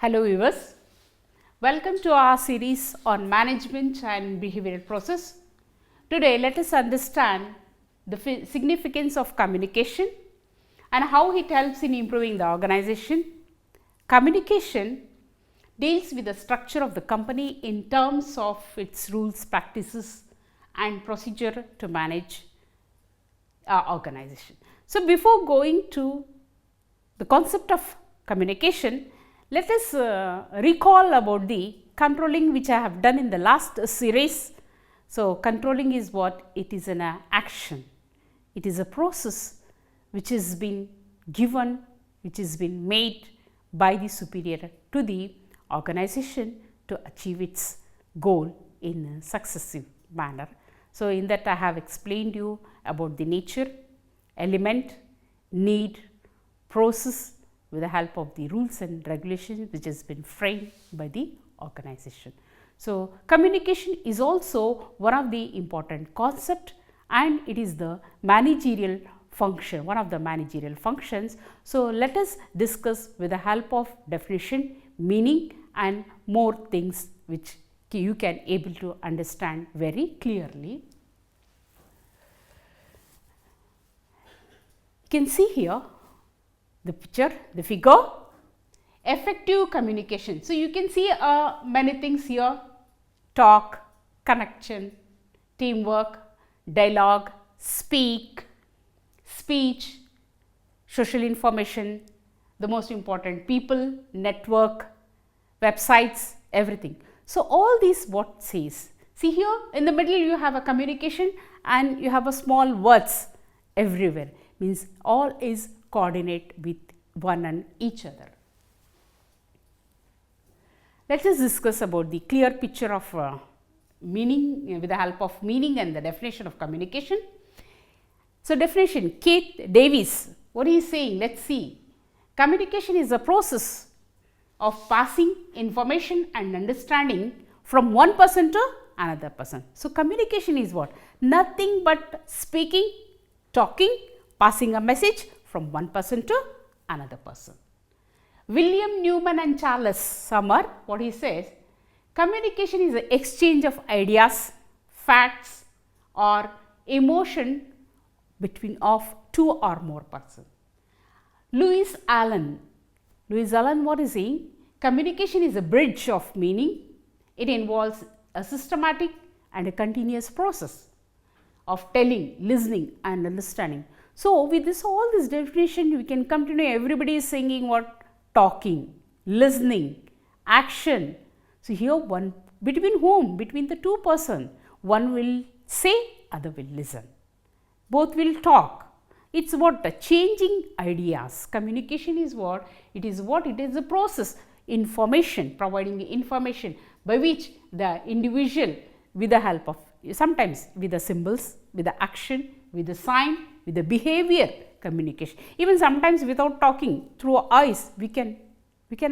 Hello viewers, welcome to our series on management and behavioral process. Today let us understand the significance of communication and how it helps in improving the organization. Communication deals with the structure of the company in terms of its rules, practices and procedure to manage our organization. So, before going to the concept of communication, let us recall about the controlling which I have done in the last series. So, controlling is what? It is an action. It is a process which has been given, which has been made by the superior to the organization to achieve its goal in a successive manner. So, in that I have explained you about the nature, element, need, process with the help of the rules and regulations which has been framed by the organization. So, communication is also one of the important concept and it is the managerial function, one of the managerial functions. So, let us discuss with the help of definition, meaning and more things which you can able to understand very clearly. You can see here the picture, the figure, effective communication. So, you can see many things here: talk, connection, teamwork, dialogue, speech, social information, the most important people, network, websites, everything. So, all these what says? See here in the middle you have a communication and you have a small words everywhere, means all is coordinate with one and each other. Let us discuss about the clear picture of meaning with the help of meaning and the definition of communication. So, definition, Keith Davis, what he is saying? Let us see. Communication is a process of passing information and understanding from one person to another person. So, communication is what? Nothing but speaking, talking, passing a message from one person to another person. William Newman and Charles Summer, what he says, communication is the exchange of ideas, facts or emotion between of two or more persons. Louis Allen, what is saying? Communication is a bridge of meaning. It involves a systematic and a continuous process of telling, listening and understanding. So, with this all this definition we can come to know everybody is saying what? Talking, listening, action. So, here one between whom? Between the two person. One will say, other will listen. Both will talk. It is what? Changing ideas. Communication is what? It is what? It is a process. Information, providing information by which the individual with the help of sometimes with the symbols, with the action, with the sign, with the behavior communication. Even sometimes without talking, through our eyes we can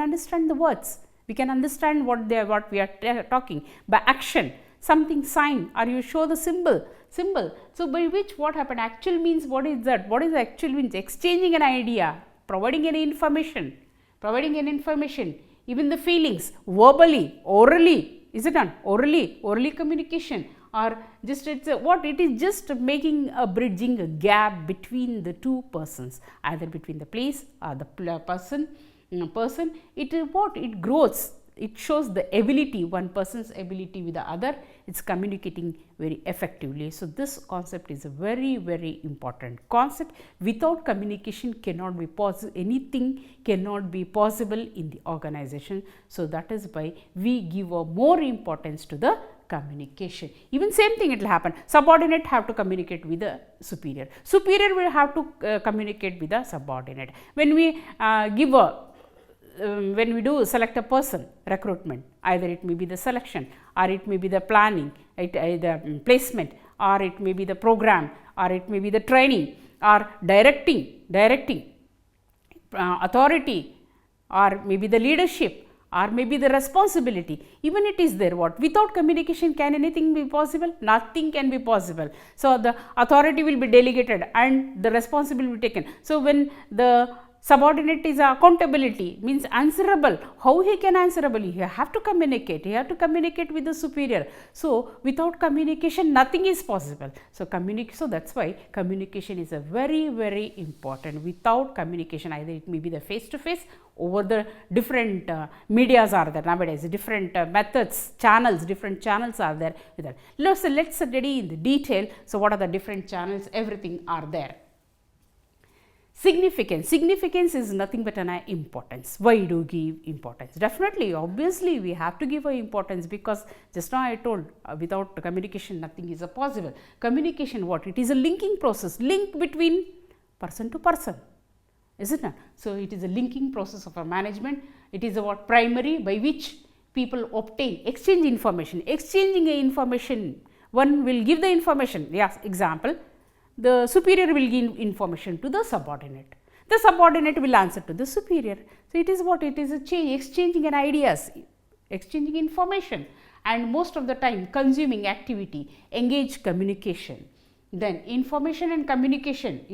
understand the words, we can understand what we are talking. By action, something sign or you show the symbol. So, by which what happened? Actual means what is that? What is actual means? Exchanging an idea, providing any information, even the feelings, verbally, orally, is it not? Orally communication. Or just it's what it is, just making a bridging a gap between the two persons, either between the place or the person. It is what? It grows, it shows the ability, one person's ability with the other, it's communicating very effectively. So, this concept is a very, very important concept. Without communication cannot be possible, anything cannot be possible in the organization. So, that is why we give a more importance to the communication. Even same thing it will happen, subordinate have to communicate with the superior, superior will have to communicate with the subordinate. When we when we do select a person, recruitment, either it may be the selection or it may be the planning, the placement, or it may be the program, or it may be the training, or directing authority, or maybe the leadership, or maybe the responsibility, even it is there what? Without communication can anything be possible? Nothing can be possible. So, the authority will be delegated and the responsibility will be taken. So, when the Subordinate is accountability, means answerable. How he can answerable? You have to communicate. You have to communicate with the superior. So without communication, nothing is possible. So so that's why communication is a very, very important. Without communication, either it may be the face to face, over the different medias are there nowadays, different methods, channels, different channels are there. Let's study in the detail. So what are the different channels? Everything are there. Significance. Significance is nothing but an importance. Why do you give importance? Definitely, obviously, we have to give importance, because just now I told without communication, nothing is possible. Communication, what? It is a linking process, link between person to person, is it not? So it is a linking process of a management. It is a what? Primary, by which people obtain, exchange information. Exchanging information, one will give the information. Yes, example. The superior will give information to the subordinate. The subordinate will answer to the superior. So it is what? It is a exchanging ideas, exchanging information, and most of the time consuming activity, engage communication. Then information and communication,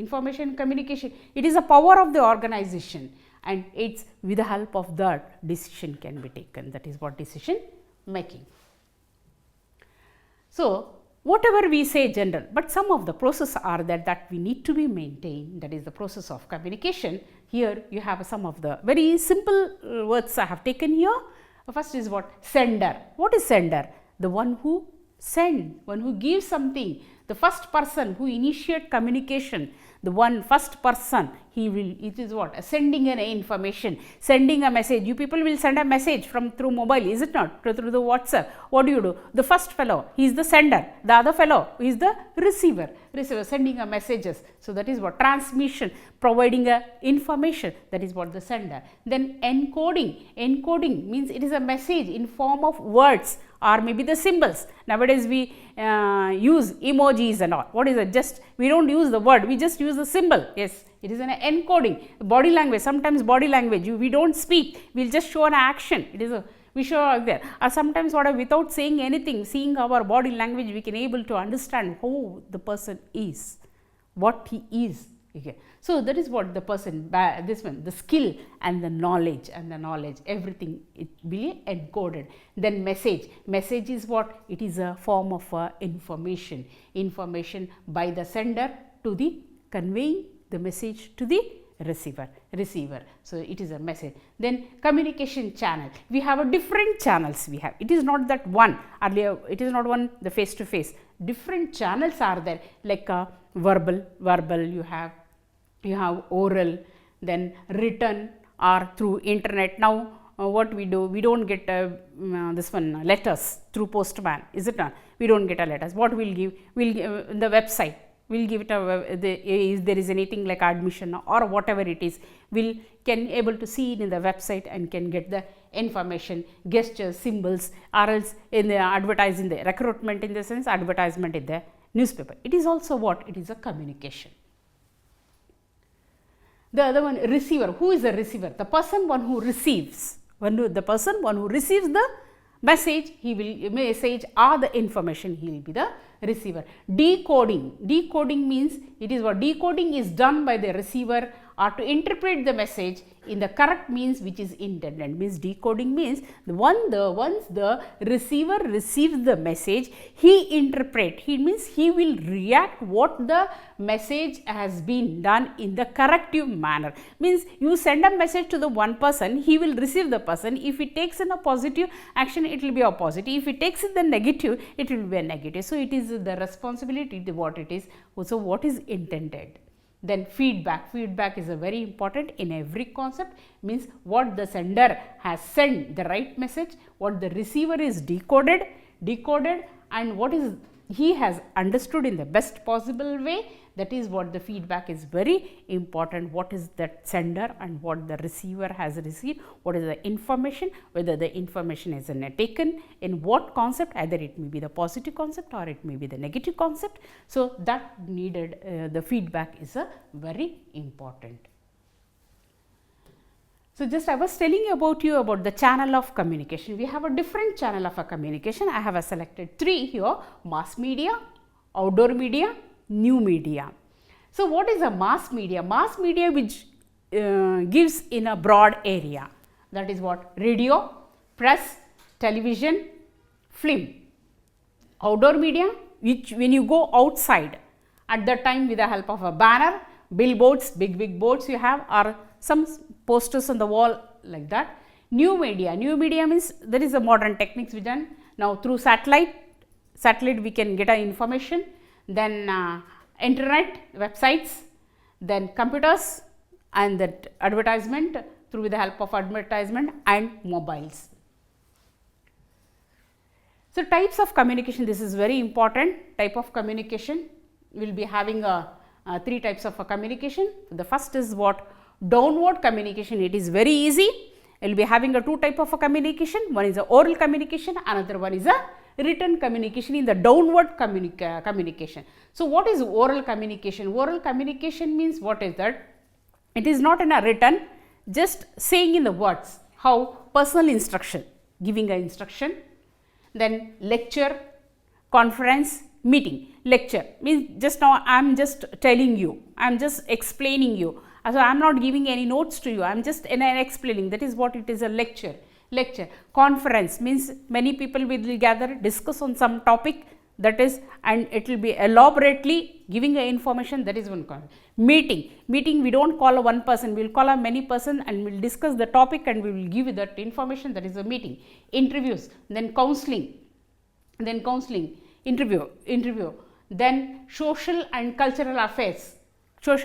it is a power of the organization, and it's with the help of that decision can be taken. That is what decision making. So whatever we say general, but some of the process are there that we need to be maintained, that is the process of communication. Here you have some of the very simple words I have taken here. First is what? Sender. What is sender? The one who send, one who gives something, the first person who initiate communication, the one first person, he will, it is what? Sending an information, sending a message. You people will send a message through mobile, is it not? Through the WhatsApp. What do? The first fellow, he is the sender. The other fellow is the receiver. Receiver sending a messages. So that is what? Transmission, providing a information. That is what? The sender. Then encoding. Encoding means it is a message in form of words or maybe the symbols. Nowadays we use emojis and all. What is it? Just we don't use the word, we just use the symbol. Yes, it is an encoding. Body language, sometimes body language, we don't speak, we will just show an action. It is a, we show out there. Or sometimes what, without saying anything, seeing our body language, we can able to understand who the person is, what he is. Okay. So that is what the person, this one, the skill and the knowledge, everything it will be encoded. Then message. Message is what? It is a form of information. Information by the sender to the conveying the message to the receiver. So it is a message. Then communication channel. We have a different channels we have. It is not that one. Earlier it is not one, the face to face. Different channels are there, like verbal, you have oral, then written or through internet. Now what we do, we don't get this one letters through postman, is it not? We don't get a letters. What we'll give? We'll give the website. We'll give it if there is anything like admission or whatever it is, we'll can able to see it in the website and can get the information, gestures, symbols, or else in the advertising, the recruitment, in the sense advertisement in the newspaper. It is also what? It is a communication. The other one, receiver. Who is the receiver? The person one who receives. The person one who receives the message, he will message or the information, he will be the receiver. Decoding. Decoding means it is what? Decoding is done by the receiver or to interpret the message in the correct means which is intended. Means decoding means once the receiver receives the message, he interpret. He means he will react what the message has been done in the corrective manner. Means you send a message to the one person, he will receive the person. If he takes in a positive action, it will be a positive. If he takes in the negative, it will be a negative. So it is the responsibility to what it is. So what is intended? Then feedback. Feedback is a very important in every concept, means what the sender has sent the right message, what the receiver is decoded, and what is he has understood in the best possible way. That is what the feedback is very important. What is that sender and what the receiver has received, what is the information, whether the information is taken in what concept, either it may be the positive concept or it may be the negative concept. So that needed the feedback is a very important. So just I was telling about the channel of communication. We have a different channel of a communication. I have selected 3 here: mass media, outdoor media, new media. So what is a mass media? Mass media which gives in a broad area, that is what radio, press, television, film. Outdoor media, which when you go outside at that time with the help of a banner, billboards, big boards you have, or some posters on the wall like that. New media means there is a modern techniques we done now through satellite we can get our information, then internet websites, then computers, and that advertisement through the help of advertisement and mobiles. So, types of communication, this is very important. Type of communication, we will be having three types of communication. The first is what? Downward communication. It is very easy. We will be having two type of communication. One is a oral communication, another one is a written communication in the downward communication. So, what is oral communication? Oral communication means what is that? It is not in a written, just saying in the words. How? Personal instruction, giving an instruction. Then lecture, conference, meeting. Lecture means just now I am just telling you, I am just explaining you. So, I am not giving any notes to you, I am just explaining, that is what it is, a lecture. Lecture. Conference means many people will gather, discuss on some topic, that is, and it will be elaborately giving a information, that is one conference. Meeting. Meeting we do not call a one person, we will call a many person and we will discuss the topic and we will give that information, that is a meeting. Interviews, then counseling, interview, then social and cultural affairs. So,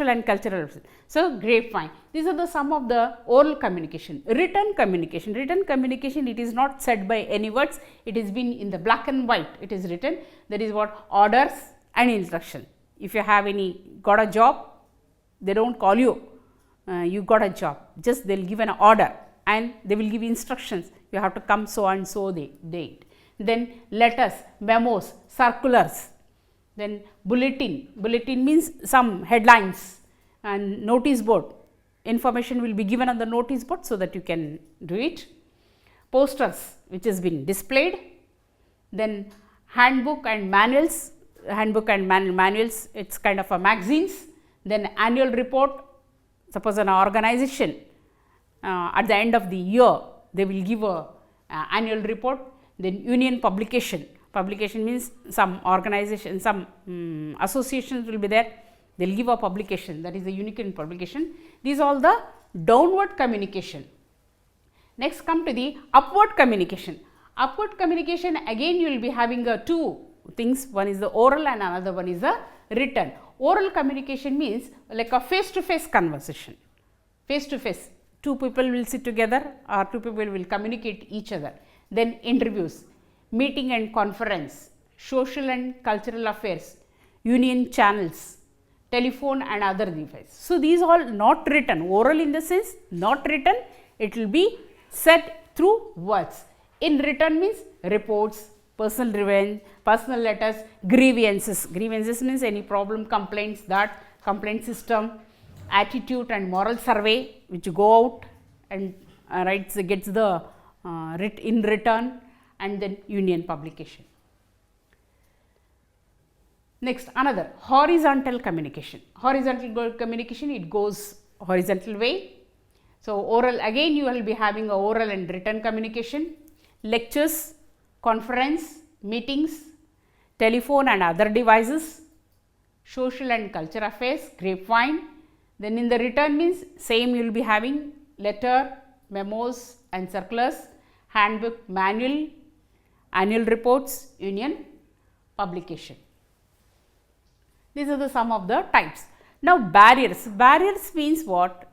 grapevine. These are the some of the oral communication. Written communication, it is not said by any words, it is been in the black and white, it is written, that is what? Orders and instruction. If you have got a job, they do not call you, you got a job, just they will give an order and they will give instructions, you have to come so and so date. Then letters, memos, circulars. Then bulletin means some headlines, and notice board, information will be given on the notice board so that you can do it. Posters which has been displayed, then handbook and manuals, it is kind of a magazines, then annual report, suppose an organization at the end of the year they will give a annual report, then union publication means some organization, some associations will be there, they will give a publication, that is a union publication. These are all the downward communication. Next come to the upward communication. Upward communication, again you will be having two things, one is the oral and another one is the written. Oral communication means like a face to face conversation, two people will sit together or two people will communicate each other. Then interviews, meeting and conference, social and cultural affairs, union channels, telephone and other devices. So, these all not written, oral in the sense not written, it will be said through words. In written means reports, personal letters, grievances means any problem, complaints, that complaint system, attitude and moral survey which go out and gets the in return, and then union publication. Next, another horizontal communication. Horizontal communication, it goes horizontal way. So, oral, again you will be having a oral and written communication, lectures, conference, meetings, telephone and other devices, social and culture affairs, grapevine. Then in the written means same you will be having letter, memos and circulars, handbook, manual, annual reports, union publication. These are the some of the types. Now, barriers means what?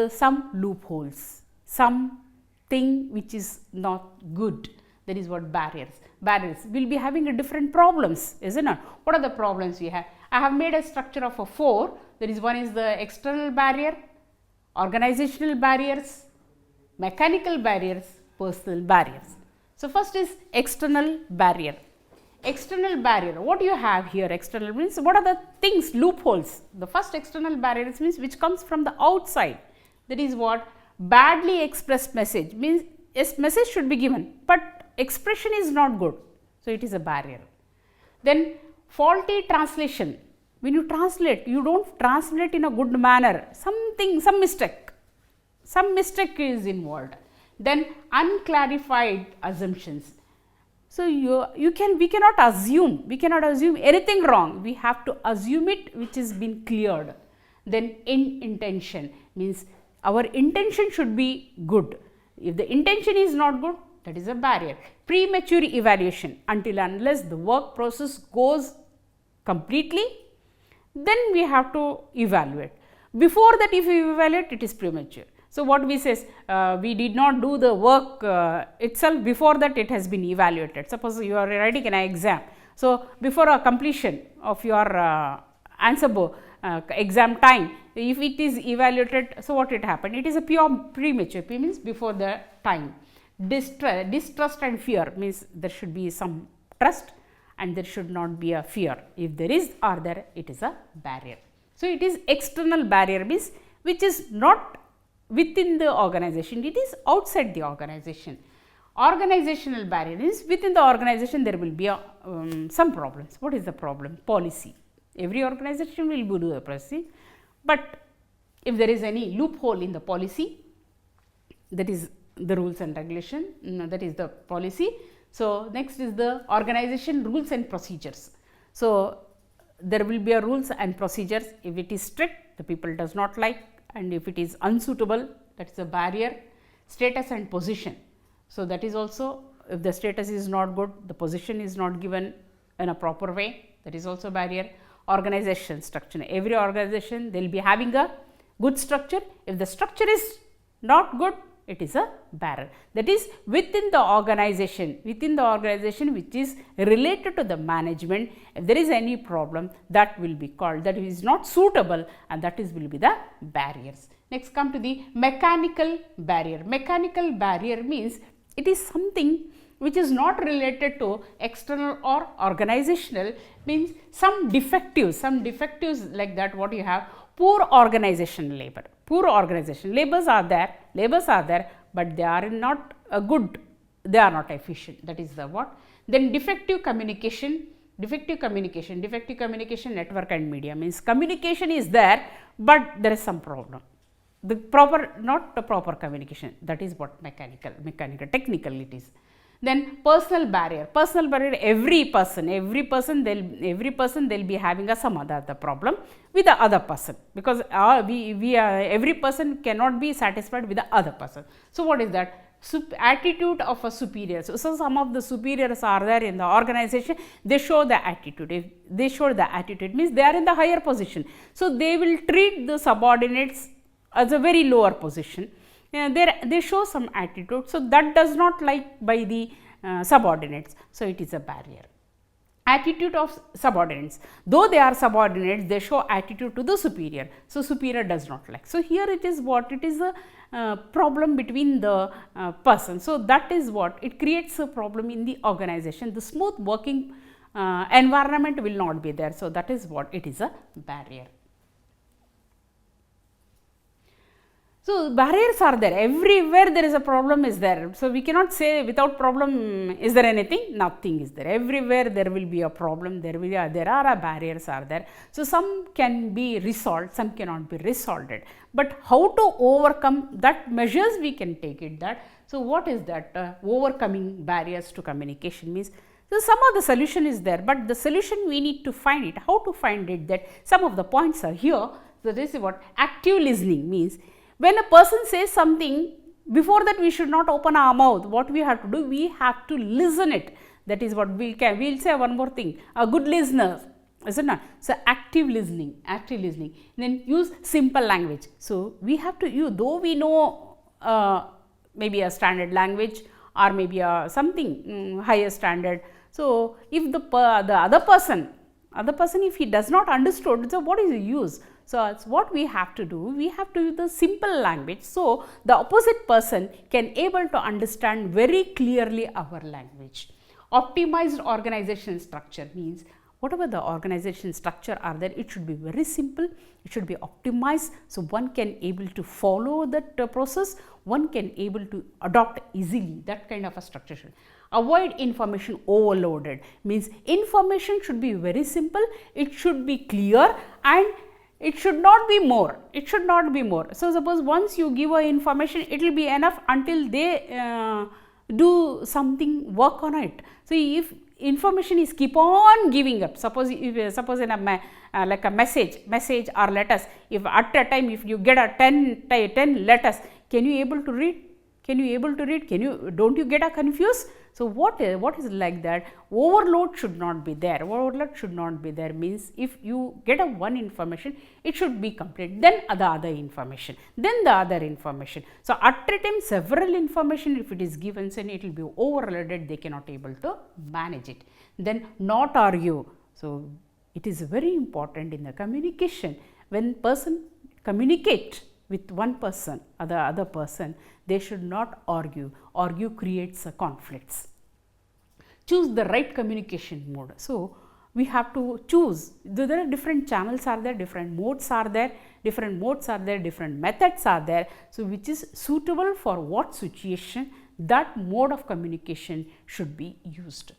Some loopholes, something which is not good, that is what barriers. We will be having a different problems, isn't it? What are the problems we have? I have made a structure of a 4, that is, one is the external barrier, organizational barriers, mechanical barriers, personal barriers. So, first is external barrier. External barrier, what do you have here? External means what are the things, loopholes? The first external barriers means which comes from the outside, that is what? Badly expressed message means yes, message should be given, but expression is not good. So, it is a barrier. Then faulty translation When you translate, you don't translate in a good manner, some mistake is involved. Then unclarified assumptions. So we cannot assume anything wrong. We have to assume it which has been cleared. Then intention means our intention should be good. If the intention is not good, that is a barrier. Premature evaluation, until unless the work process goes completely, then we have to evaluate. Before that, if we evaluate, it is premature. So, what we say is, we did not do the work itself, before that it has been evaluated. Suppose you are writing an exam. So, before a completion of your answer book, exam time, if it is evaluated, so what it happened? It is a pure premature, means before the time. Distrust and fear means there should be some trust and there should not be a fear. If there is or there, it is a barrier. So, it is external barrier, means which is not within the organization, it is outside the organization. Organizational barrier is within the organization, there will be some problems. What is the problem? Policy. Every organization will do a policy, but if there is any loophole in the policy, that is the rules and regulation, that is the policy. So, next is the organization rules and procedures. So, there will be a rules and procedures. If it is strict, the people does not like, and if it is unsuitable, that is a barrier. Status and position. So, that is also, if the status is not good, the position is not given in a proper way, that is also barrier. Organization structure. Every organization, they will be having a good structure. If the structure is not good, it is a barrier. That is within the organization which is related to the management. If there is any problem, that will be called, that is not suitable, and that will be the barriers. Next, come to the mechanical barrier. Mechanical barrier means it is something which is not related to external or organizational, means some defectives like that. What you have? Poor organization labor. Poor organization labors are there, but they are not good, they are not efficient. That is the what? Then defective communication, network and media, means communication is there, but there is some problem. Not the proper communication, that is what mechanical, technical it is. Then personal barrier, every person they'll be having some other problem with the other person, because every person cannot be satisfied with the other person. So, what is that? Attitude of a superior. So, some of the superiors are there in the organization, they show the attitude. If they show the attitude, means they are in the higher position. So, they will treat the subordinates as a very lower position. They show some attitude. So, that does not like by the subordinates. So, it is a barrier. Attitude of subordinates, though they are subordinates, they show attitude to the superior. So, superior does not like. So, here it is what? It is a problem between the person. So, that is what? It creates a problem in the organization. The smooth working environment will not be there. So, that is what? It is a barrier. So, barriers are there, everywhere there is a problem is there. So, we cannot say without problem is there anything, nothing is there, everywhere there will be a problem, there are barriers are there. So, some can be resolved, some cannot be resolved, but how to overcome that, measures we can take it that. So, what is that? Overcoming barriers to communication means, so some of the solution is there, but the solution we need to find it. How to find it? That some of the points are here. So, this is what active listening means. When a person says something, before that we should not open our mouth. What we have to do? We have to listen it. That is what we can. We will say one more thing. A good listener, is it not? So, active listening. Then use simple language. So, we have to use, though we know maybe a standard language or maybe something higher standard. So, if the other person if he does not understood, so what is the use? So, it's what we have to do, we have to use the simple language. So, the opposite person can able to understand very clearly our language. Optimized organization structure means, whatever the organization structure are there, it should be very simple, it should be optimized. So, one can able to follow that process, one can able to adopt easily, that kind of a structure. Avoid information overloaded, means information should be very simple, it should be clear, and it should not be more. It should not be more. So, suppose once you give a information, it will be enough until they do something, work on it. So, if information is keep on giving up, suppose in a like a message or letters, if at a time if you get a 10 letters, can you able to read? Can you able to read? Don't you get a confused? So, what is like that? Overload should not be there. Overload should not be there, means if you get a one information, it should be complete, then the other information, then the other information. So, at a time several information if it is given, then it will be overloaded, they cannot able to manage it. Then not argue. So, it is very important in the communication, when person communicate with one person or the other person, they should not argue. Argue creates conflicts. Choose the right communication mode. So, we have to choose. There are different channels are there, different modes are there, different methods are there. So, which is suitable for what situation, that mode of communication should be used.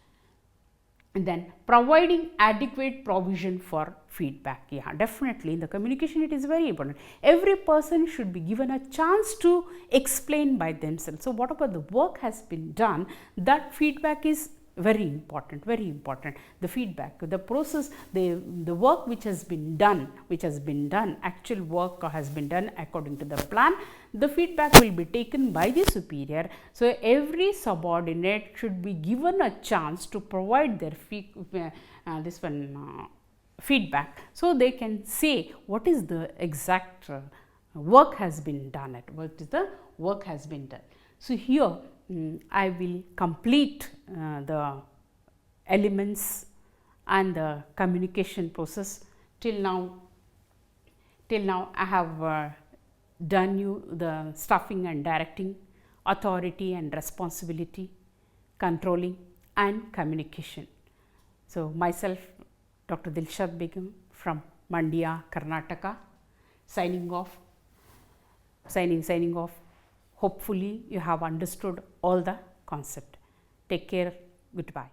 And then providing adequate provision for feedback. Yeah, definitely in the communication it is very important. Every person should be given a chance to explain by themselves. So, whatever the work has been done, that feedback is very important, very important. The feedback, the process, the work which has been done, actual work has been done according to the plan, the feedback will be taken by the superior. So, every subordinate should be given a chance to provide their feedback, so they can say what is the exact work has been done at, what is the work has been done. So, here I will complete the elements and the communication process. Till now I have done you the staffing and directing, authority and responsibility, controlling and communication. So, myself Dr. Dilshad Begum from Mandya, Karnataka, signing off. Hopefully, you have understood all the concept. Take care. Goodbye.